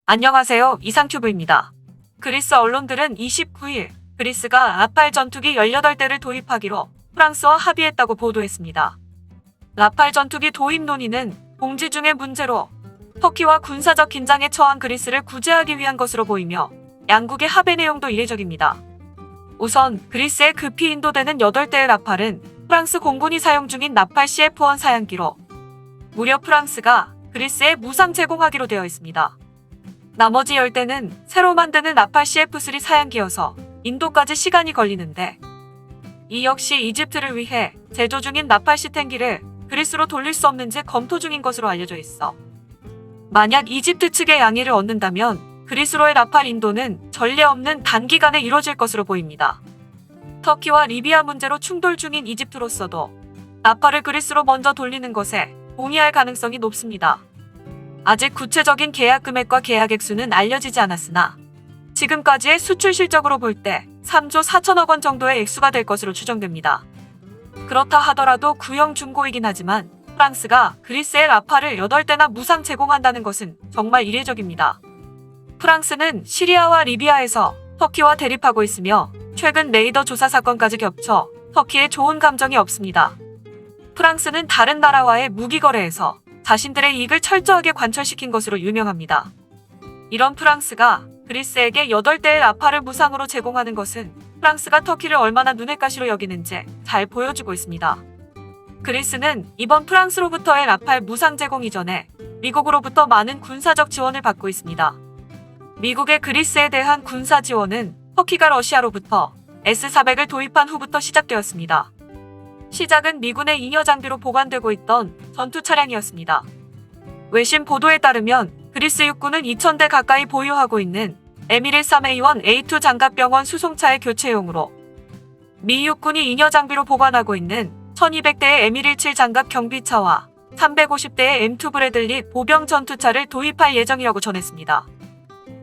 안녕하세요. 이상튜브입니다. 그리스 언론들은 29일 그리스가 라팔 전투기 18대를 도입하기로 프랑스와 합의했다고 보도했습니다. 라팔 전투기 도입 논의는 공지 중의 문제로 터키와 군사적 긴장에 처한 그리스를 구제하기 위한 것으로 보이며 양국의 합의 내용도 이례적입니다. 우선 그리스에 급히 인도되는 8대의 라팔은 프랑스 공군이 사용 중인 라팔 CF1 사양기로 무려 프랑스가 그리스에 무상 제공하기로 되어 있습니다. 나머지 10대는 새로 만드는 라팔 CF3 사양기여서 인도까지 시간이 걸리는데 이 역시 이집트를 위해 제조 중인 라팔 C10기를 그리스로 돌릴 수 없는지 검토 중인 것으로 알려져 있어. 만약 이집트 측의 양해를 얻는다면 그리스로의 라팔 인도는 전례 없는 단기간에 이뤄질 것으로 보입니다. 터키와 리비아 문제로 충돌 중인 이집트로서도 라팔을 그리스로 먼저 돌리는 것에 동의할 가능성이 높습니다. 아직 구체적인 계약 금액과 계약 액수는 알려지지 않았으나 지금까지의 수출 실적으로 볼 때 3조 4천억 원 정도의 액수가 될 것으로 추정됩니다. 그렇다 하더라도 구형 중고이긴 하지만 프랑스가 그리스에 라팔을 8대나 무상 제공한다는 것은 정말 이례적입니다. 프랑스는 시리아와 리비아에서 터키와 대립하고 있으며 최근 레이더 조사 사건까지 겹쳐 터키에 좋은 감정이 없습니다. 프랑스는 다른 나라와의 무기 거래에서 자신들의 이익을 철저하게 관철시킨 것으로 유명합니다. 이런 프랑스가 그리스에게 8대의 라팔을 무상으로 제공하는 것은 프랑스가 터키를 얼마나 눈엣 가시로 여기는지 잘 보여주고 있습니다. 그리스는 이번 프랑스로부터의 라팔 무상 제공 이전에 미국으로부터 많은 군사적 지원을 받고 있습니다. 미국의 그리스에 대한 군사 지원은 터키가 러시아로부터 S-400을 도입한 후부터 시작되었습니다. 시작은 미군의 잉여 장비로 보관되고 있던 전투 차량이었습니다. 외신 보도에 따르면 그리스 육군은 2,000대 가까이 보유하고 있는 M113A1A2 장갑병원 수송차의 교체용으로 미 육군이 잉여 장비로 보관하고 있는 1,200대의 M117 장갑 경비차와 350대의 M2 브래들리 보병 전투차를 도입할 예정이라고 전했습니다.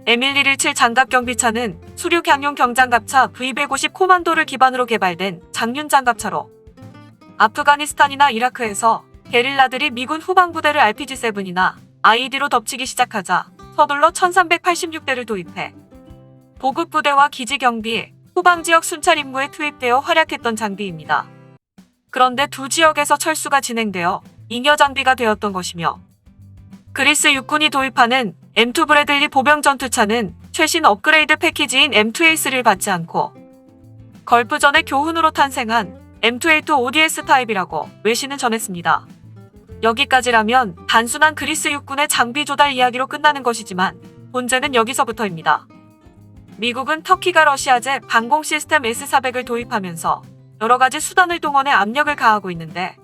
M1117 장갑 경비차는 수륙 향용 경장갑차 V150 코만도를 기반으로 개발된 장륜 장갑차로 아프가니스탄이나 이라크에서 게릴라들이 미군 후방부대를 RPG-7이나 IED로 덮치기 시작하자 서둘러 1386대를 도입해 보급부대와 기지경비, 후방지역 순찰 임무에 투입되어 활약했던 장비입니다. 그런데 두 지역에서 철수가 진행되어 잉여 장비가 되었던 것이며 그리스 육군이 도입하는 M2 브래들리 보병 전투차는 최신 업그레이드 패키지인 M2A3를 받지 않고 걸프전의 교훈으로 탄생한 M2A2 ODS 타입이라고 외신은 전했습니다. 여기까지라면 단순한 그리스 육군의 장비 조달 이야기로 끝나는 것이지만 문제는 여기서부터입니다. 미국은 터키가 러시아제 방공 시스템 S-400을 도입하면서 여러가지 수단을 동원해 압력을 가하고 있는데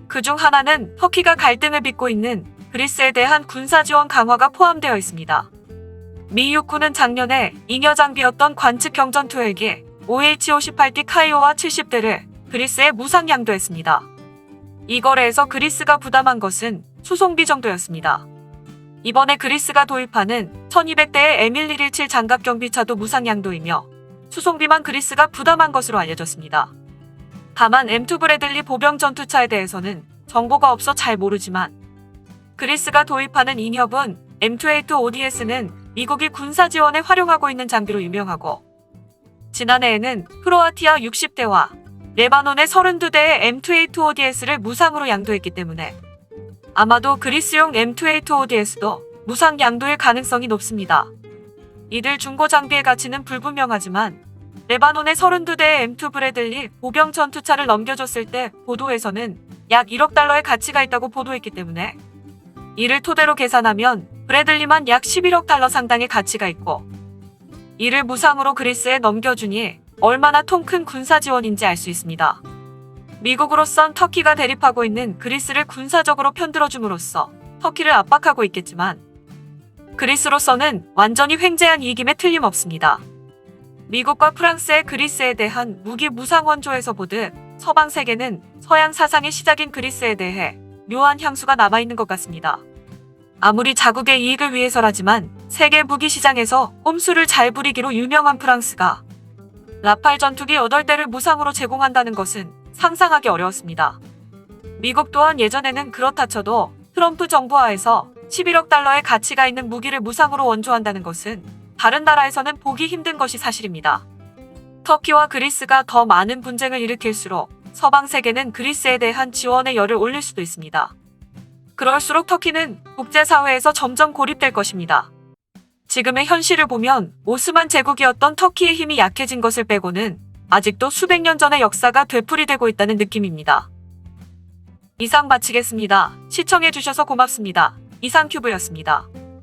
그중 하나는 터키가 갈등을 빚고 있는 그리스에 대한 군사 지원 강화가 포함되어 있습니다. 미 육군은 작년에 잉여 장비였던 관측 경전투 헬기 OH-58D 카이오와 70대를 그리스에 무상 양도했습니다. 이 거래에서 그리스가 부담한 것은 수송비 정도였습니다. 이번에 그리스가 도입하는 1,200대의 M1117 장갑 경비차도 무상 양도이며 수송비만 그리스가 부담한 것으로 알려졌습니다. 다만 M2 브래들리 보병 전투차에 대해서는 정보가 없어 잘 모르지만 그리스가 도입하는 잉여분 M2A2 ODS는 미국이 군사 지원에 활용하고 있는 장비로 유명하고 지난해에는 크로아티아 60대와 레바논의 32대의 M2A2 ODS를 무상으로 양도했기 때문에 아마도 그리스용 M2A2 ODS도 무상 양도일 가능성이 높습니다. 이들 중고 장비의 가치는 불분명하지만 레바논의 32대의 M2 브래들리 보병 전투차를 넘겨줬을 때 보도에서는 약 1억 달러의 가치가 있다고 보도했기 때문에 이를 토대로 계산하면 브래들리만 약 11억 달러 상당의 가치가 있고 이를 무상으로 그리스에 넘겨주니 얼마나 통 큰 군사 지원인지 알 수 있습니다. 미국으로선 터키가 대립하고 있는 그리스를 군사적으로 편들어줌으로써 터키를 압박하고 있겠지만 그리스로서는 완전히 횡재한 이익임에 틀림없습니다. 미국과 프랑스의 그리스에 대한 무기 무상 원조에서 보듯 서방 세계는 서양 사상의 시작인 그리스에 대해 묘한 향수가 남아있는 것 같습니다. 아무리 자국의 이익을 위해서라지만 세계 무기 시장에서 꼼수를 잘 부리기로 유명한 프랑스가 라팔 전투기 8대를 무상으로 제공한다는 것은 상상하기 어려웠습니다. 미국 또한 예전에는 그렇다 쳐도 트럼프 정부 하에서 11억 달러의 가치가 있는 무기를 무상으로 원조한다는 것은 다른 나라에서는 보기 힘든 것이 사실입니다. 터키와 그리스가 더 많은 분쟁을 일으킬수록 서방 세계는 그리스에 대한 지원의 열을 올릴 수도 있습니다. 그럴수록 터키는 국제사회에서 점점 고립될 것입니다. 지금의 현실을 보면 오스만 제국이었던 터키의 힘이 약해진 것을 빼고는 아직도 수백 년 전의 역사가 되풀이되고 있다는 느낌입니다. 이상 마치겠습니다. 시청해주셔서 고맙습니다. 이상큐브였습니다.